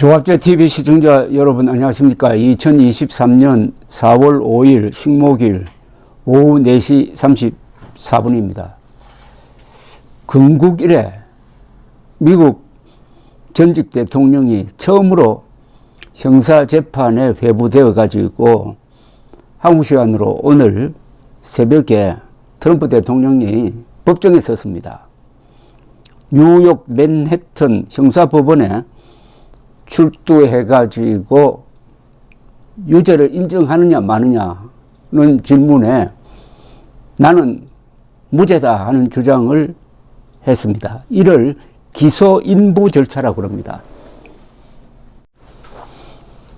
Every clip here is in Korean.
조합제TV 시청자 여러분 안녕하십니까. 2023년 4월 5일 식목일 오후 4시 34분입니다. 건국 이래 미국 전직 대통령이 처음으로 형사재판에 회부되어 가지고 한국 시간으로 오늘 새벽에 트럼프 대통령이 법정에 섰습니다. 뉴욕 맨해튼 형사법원에 출두해가지고 유죄를 인정하느냐 마느냐는 질문에 나는 무죄다 하는 주장을 했습니다. 이를 기소인부 절차라고 합니다.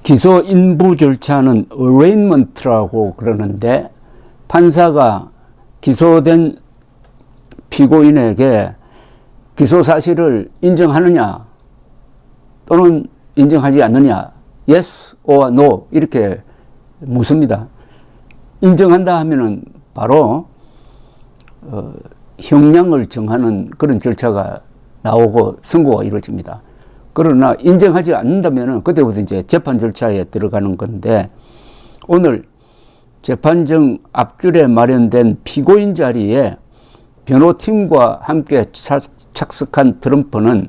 기소인부 절차는 arraignment라고 그러는데 판사가 기소된 피고인에게 기소 사실을 인정하느냐 또는 인정하지 않느냐, yes or no 이렇게 묻습니다. 인정한다 하면은 바로 형량을 정하는 그런 절차가 나오고 선고가 이루어집니다. 그러나 인정하지 않는다면은 그때부터 이제 재판 절차에 들어가는 건데, 오늘 재판정 앞줄에 마련된 피고인 자리에 변호팀과 함께 착석한 트럼프는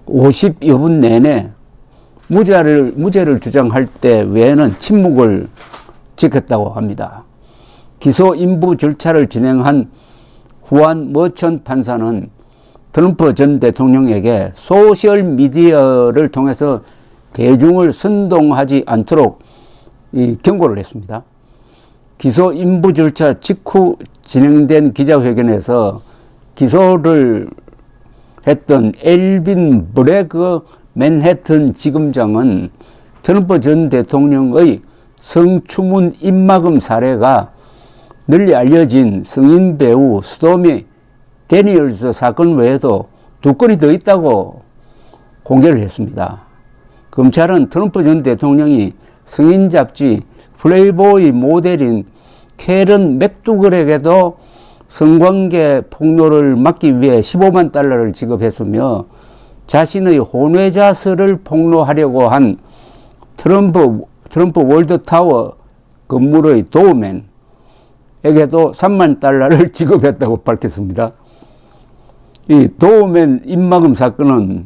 50여 분 내내 무죄를 주장할 때 외에는 침묵을 지켰다고 합니다. 기소 인부 절차를 진행한 후안 머천 판사는 트럼프 전 대통령에게 소셜 미디어를 통해서 대중을 선동하지 않도록 경고를 했습니다. 기소 인부 절차 직후 진행된 기자회견에서 기소를 했던 엘빈 브레그 맨해튼 지검장은 트럼프 전 대통령의 성추문 입막음 사례가 널리 알려진 성인 배우 스토미 데니얼스 사건 외에도 2건이 더 있다고 공개를 했습니다. 검찰은 트럼프 전 대통령이 성인 잡지 플레이보이 모델인 캐런 맥두글에게도 성관계 폭로를 막기 위해 15만 달러를 지급했으며, 자신의 혼외자서를 폭로하려고 한 트럼프 월드타워 건물의 도우맨에게도 3만 달러를 지급했다고 밝혔습니다. 이 도우맨 입막음 사건은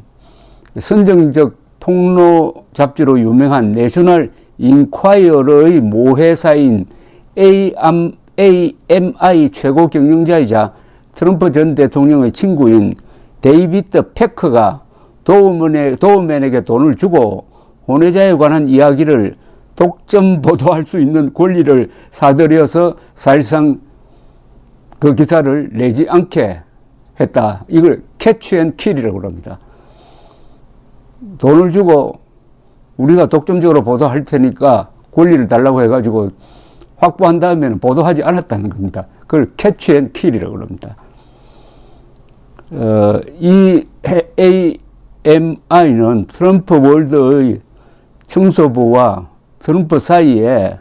선정적 폭로 잡지로 유명한 내셔널 인콰이어의 모회사인 AMI 최고 경영자이자 트럼프 전 대통령의 친구인 데이비드 패커가 도우맨에게 돈을 주고 혼외자에 관한 이야기를 독점 보도할 수 있는 권리를 사들여서 사실상 그 기사를 내지 않게 했다. 이걸 캐치 앤 킬이라고 합니다. 돈을 주고 우리가 독점적으로 보도할 테니까 권리를 달라고 해가지고 확보한 다음에는 보도하지 않았다는 겁니다. 그걸 캐치 앤 킬이라고 합니다. 이 AMI는 트럼프 월드의 청소부와 트럼프 사이에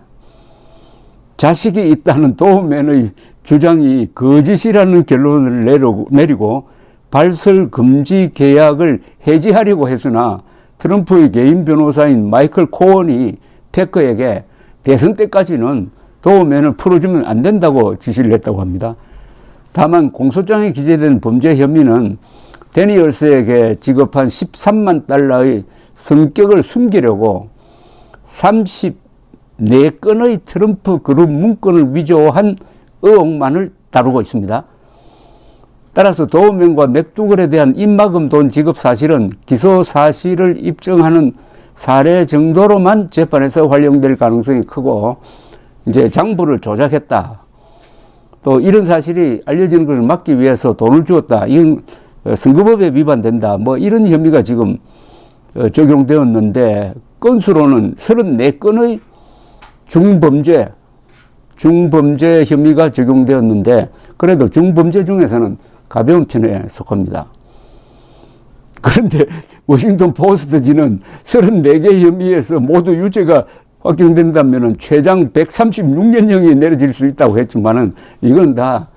자식이 있다는 도우맨의 주장이 거짓이라는 결론을 내리고 발설 금지 계약을 해지하려고 했으나 트럼프의 개인 변호사인 마이클 코언이 패커에게 대선 때까지는 도우맨을 풀어주면 안 된다고 지시를 했다고 합니다. 다만 공소장에 기재된 범죄 혐의는 데니얼스에게 지급한 13만 달러의 성격을 숨기려고 34건의 트럼프 그룹 문건을 위조한 의혹만을 다루고 있습니다. 따라서 도우맨과 맥두글에 대한 입막음 돈 지급 사실은 기소 사실을 입증하는 사례 정도로만 재판에서 활용될 가능성이 크고, 이제 장부를 조작했다, 또 이런 사실이 알려지는 것을 막기 위해서 돈을 주었다, 이건 선거법에 위반된다, 뭐 이런 혐의가 지금 적용되었는데, 건수로는 34건의 중범죄 혐의가 적용되었는데, 그래도 중범죄 중에서는 가벼운 편에 속합니다. 그런데 워싱턴 포스트지는 34개 혐의에서 모두 유죄가 확정된다면 최장 136년형이 내려질 수 있다고 했지만은 이건 다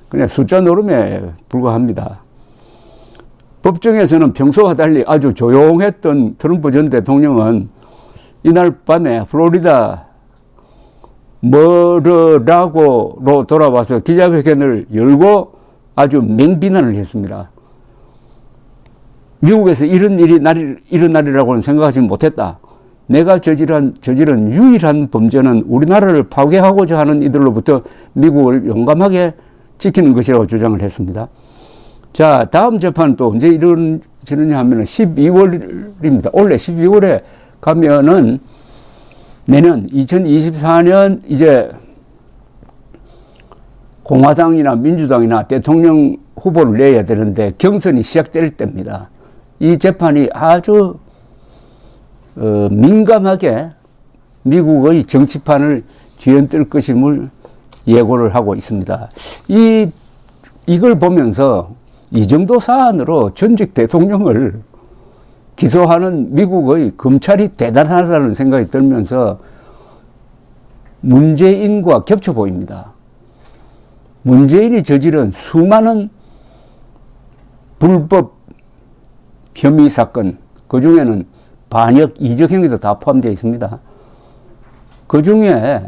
그냥 숫자 노름에 불과합니다. 법정에서는 평소와 달리 아주 조용했던 트럼프 전 대통령은 이날 밤에 플로리다 머르라고로 돌아와서 기자회견을 열고 아주 맹비난을 했습니다. 미국에서 이런 일이 일어나리라고는 생각하지 못했다. 내가 저지른 유일한 범죄는 우리나라를 파괴하고자 하는 이들로부터 미국을 용감하게 지키는 것이라고 주장을 했습니다. 자, 다음 재판은 또 언제 이루어지느냐 하면 12월입니다. 올해 12월에 가면은 내년 2024년 이제 공화당이나 민주당이나 대통령 후보를 내야 되는데 경선이 시작될 때입니다. 이 재판이 아주 민감하게 미국의 정치판을 뒤흔들 것임을 예고를 하고 있습니다. 이걸 보면서 이 정도 사안으로 전직 대통령을 기소하는 미국의 검찰이 대단하다는 생각이 들면서 문재인과 겹쳐 보입니다. 문재인이 저지른 수많은 불법 혐의 사건, 그 중에는 반역 이적 행위도 다 포함되어 있습니다. 그 중에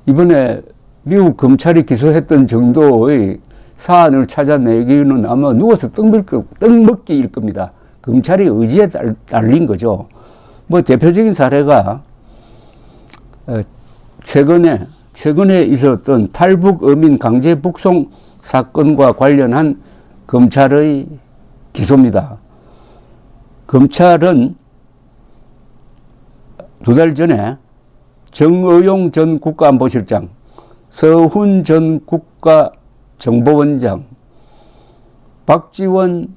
이번에 미국 검찰이 기소했던 정도의 사안을 찾아내기는 아마 누워서 떡먹기일 겁니다. 검찰이 의지에 달린 거죠. 뭐 대표적인 사례가 최근에 있었던 탈북 어민 강제 북송 사건과 관련한 검찰의 기소입니다. 검찰은 2달 전에 정의용 전 국가안보실장, 서훈 전 국가정보원장, 박지원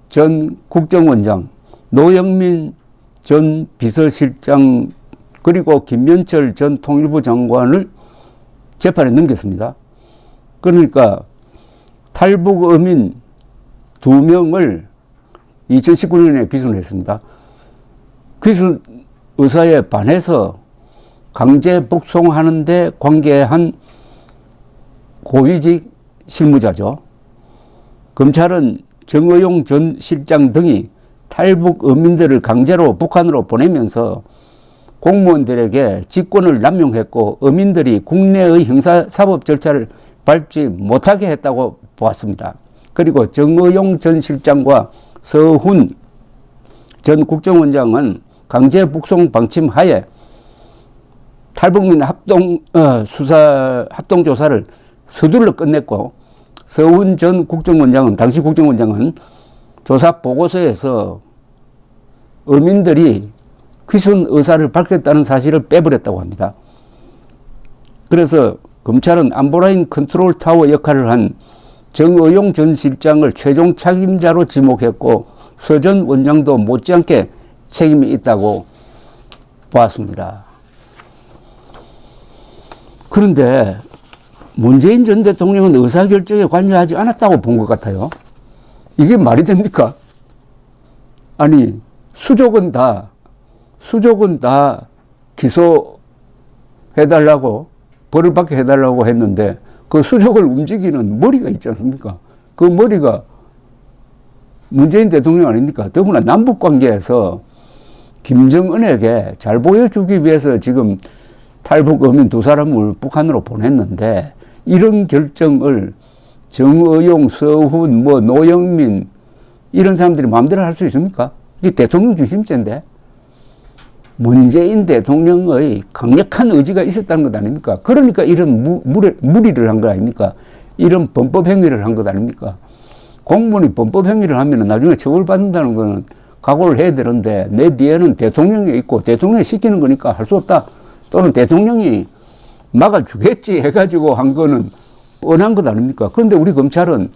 전 국정원장, 노영민 전 비서실장, 그리고 김현철 전 통일부 장관을 재판에 넘겼습니다. 그러니까 탈북 어민 2명을 2019년에 기소를 했습니다. 기소 의사에 반해서 강제 북송하는 데 관계한 고위직 실무자죠. 검찰은 정의용 전 실장 등이 탈북 어민들을 강제로 북한으로 보내면서 공무원들에게 직권을 남용했고 어민들이 국내의 형사사법 절차를 밟지 못하게 했다고 보았습니다. 그리고 정의용 전 실장과 서훈 전 국정원장은 강제 북송 방침 하에 탈북민 합동조사를 서둘러 끝냈고, 서훈 전 국정원장은, 당시 국정원장은 조사 보고서에서 어민들이 귀순 의사를 밝혔다는 사실을 빼버렸다고 합니다. 그래서 검찰은 안보라인 컨트롤 타워 역할을 한 정의용 전 실장을 최종 책임자로 지목했고, 서 전 원장도 못지않게 책임이 있다고 보았습니다. 그런데 문재인 전 대통령은 의사결정에 관여하지 않았다고 본 것 같아요. 이게 말이 됩니까? 아니, 수족은 다 기소해달라고, 벌을 받게 해달라고 했는데 그 수족을 움직이는 머리가 있지 않습니까? 그 머리가 문재인 대통령 아닙니까? 더구나 남북 관계에서 김정은에게 잘 보여주기 위해서 지금 탈북 어민 2사람을 북한으로 보냈는데, 이런 결정을 정의용, 서훈, 노영민 이런 사람들이 마음대로 할 수 있습니까? 이게 대통령 중심제인데, 문재인 대통령의 강력한 의지가 있었다는 것 아닙니까? 그러니까 이런 무리를 한 거 아닙니까? 이런 범법 행위를 한 것 아닙니까? 공무원이 범법 행위를 하면 나중에 처벌받는다는 거는 각오를 해야 되는데, 내 뒤에는 대통령이 있고 대통령이 시키는 거니까 할 수 없다, 또는 대통령이 막아주겠지 해가지고 한 거는 뻔한 것 아닙니까? 그런데 우리 검찰은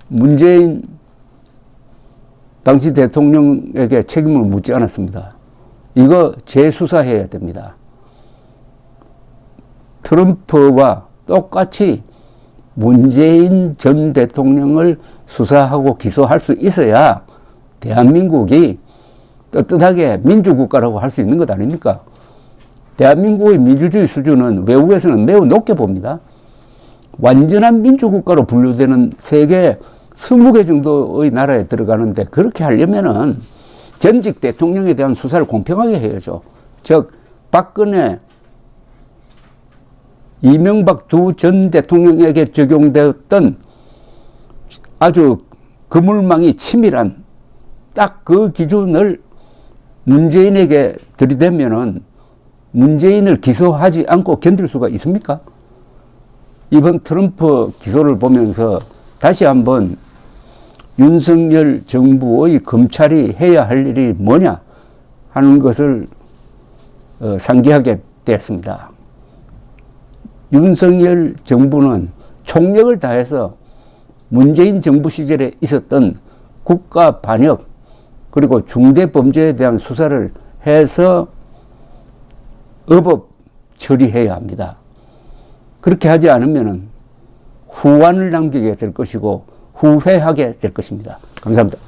문재인 당시 대통령에게 책임을 묻지 않았습니다. 이거 재수사해야 됩니다. 트럼프와 똑같이 문재인 전 대통령을 수사하고 기소할 수 있어야 대한민국이 떳떳하게 민주국가라고 할 수 있는 것 아닙니까? 대한민국의 민주주의 수준은 외국에서는 매우 높게 봅니다. 완전한 민주국가로 분류되는 세계 20개 정도의 나라에 들어가는데 그렇게 하려면은 전직 대통령에 대한 수사를 공평하게 해야죠. 즉 박근혜, 이명박 두 전 대통령에게 적용되었던 아주 그물망이 치밀한 딱 그 기준을 문재인에게 들이대면은 문재인을 기소하지 않고 견딜 수가 있습니까? 이번 트럼프 기소를 보면서 다시 한번 윤석열 정부의 검찰이 해야 할 일이 뭐냐 하는 것을 상기하게 되었습니다. 윤석열 정부는 총력을 다해서 문재인 정부 시절에 있었던 국가 반역 그리고 중대범죄에 대한 수사를 해서 의법 처리해야 합니다. 그렇게 하지 않으면 후환을 남기게 될 것이고 후회하게 될 것입니다. 감사합니다.